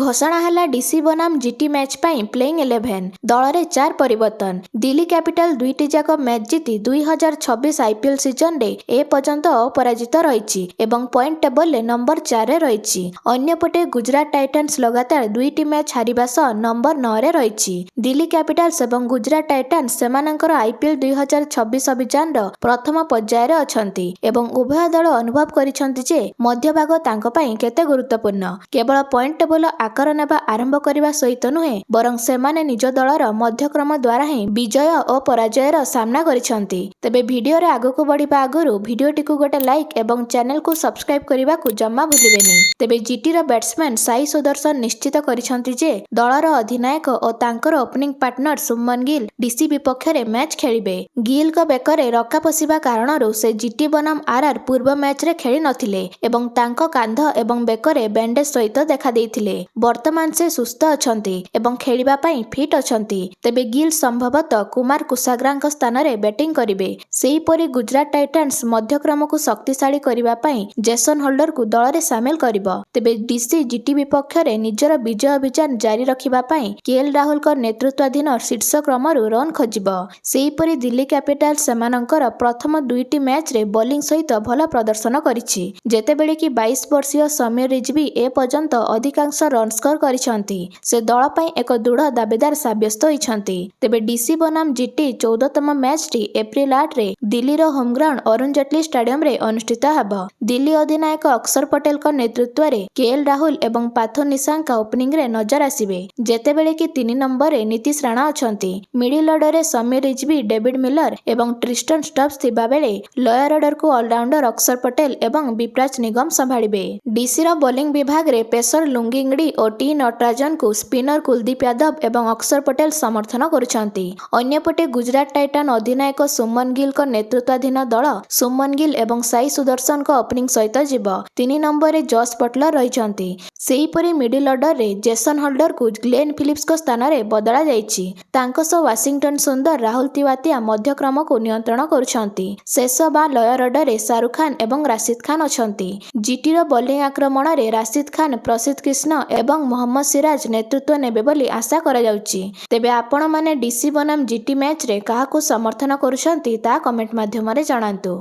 घोषणा है डीसी बनाम जीटी मैच पाई प्लेइंग 11 दल में 4 परिवर्तन। दिल्ली कैपिटल दुईटी जाक मैच जीति 2026 आईपीएल सीजन रे ए पर्यंत अपराजित रही पॉइंट टेबल नंबर 4 रे रही। अन्यपटे गुजरात टाइटन्स लगातार दुईटी मैच हारिबा सह नंबर 9 रे रही। दिल्ली कैपिटल्स एवं गुजरात टाइटन्स सेमानंकर आईपीएल 2026 अभियान प्रथम पर्यायर अछंती एवं उभय दल अनुभव करिसंती जे मध्यभाग तांको पई केते गुरुत्वपूर्ण। केवल पॉइंट टेबल आकार नेबा आरंभ करने सहित नुहे बरं सेमाने निज दलर मध्यक्रम द्वारा ही विजय और पराजयर सामना करिसंती। तेबे भिडियो रे आगको बढ़िबा आगरु भिडियोटी को गोटे लाइक एवं चैनल को सब्सक्राइब करने को जम्मा भूलिबेनी। तेबे जीटी रो बैट्समैन साई सुदर्शन निश्चित करिसंती जे दलर अधिनायक और तांकर ओपनिंग पार्टनर सुमन गिल डीसी विपक्ष रे मैच खेलिबे। गिल को बेकरे रका पसिबा कारणरु से जीटी बनाम आरआर पूर्व मैच रे खेली नथिले एवं तांको कांध एवं बेकरे बैंडेज सहित देखा देइथिले। वर्तमान से सुस्थ अछंती एवं खेलिबा पई फिट अछंती। तेबे गिल संभवतः कुमार कुसाग्रांक स्थान रे बैटिंग करिवे। सेही परि गुजरात टाइटन्स मध्यक्रम को शक्तिशाली करिबा पई जेसन होल्डर को दल रे शामिल करिवो। तेबे डीसी जीटी विपक्ष रे निजर विजय अभियान जारी रखिबा पई केएल राहुल को नेतृत्वाधीन शीर्ष क्रमरु रन खोजिबो। सेही परि दिल्ली कैपिटल सेमानंकर प्रथम दुईटी मैच रे बॉलिंग सहित भल प्रदर्शन करिछि। जेतेबेले कि 22 वर्षीय समीर रिजवी ए पर्यंत अधिकांश रन स्कोर करिसंती। से दल पई एक दृढ़ दावेदार साब्यस्त होइछंती। तेबे डीसी बनाम जीटी 14तम मैच टी एप्रिल 8 रे दिल्ली रो home ground Arun Jaitley stadium रे अनुष्ठित हेबो। दिल्ली अधिनायक अक्षर पटेल को नेतृत्व रे केएल राहुल एवं पाथो निशांक ओपनिंग रे नजर आसिबे। जेतेबेले कि 3 नंबर रे नीतीश राणा अछंती। मिडिल ऑर्डर रे समीर रिजवी डेविड मिलर एवं ट्रिस्टन स्टब्स थिबा बेले लोअर ऑर्डर को ऑलराउंडर अक्षर पटेल एवं विप्राज निगम संभाळिबे। डीसी रो बॉलिंग विभाग रे पेसर लुंगिंगडी और टी नटराजन को स्पिनर कुलदीप यादव एवं अक्षर पटेल समर्थन करुछंती। अन्यपटे गुजरात टाइटन अधिनायक सुमन गिल को नेतृत्वाधीन दल सुमन गिल एवं साई सुदर्शन को ओपनिंग सहित जीव। 3 नंबर रे जॉस बटलर रहिछंती। सेहीपरि मिडिल ऑर्डर रे जेसन होल्डर को ग्लेन फिलिप्स को स्थान रे बदला जाइछि। तांको सह वाशिंगटन सुंदर राहुल तिवातिया मध्यक्रम को नियंत्रण करुछंती। शेष बा लोअर ऑर्डर रे शाहरुख खान एवं राशिद खान अछंती। जीटी रो बॉलिंग आक्रमण रे राशिद खान प्रसिद्ध कृष्ण एवं मोहम्मद सिराज नेतृत्व नेबे बोली आशा करा जाउछि। तेबे आपण माने डीसी बनाम जीटी मैच रे काहाको समर्थन करुछंती ता कमेंट माध्यम रे जणांतु।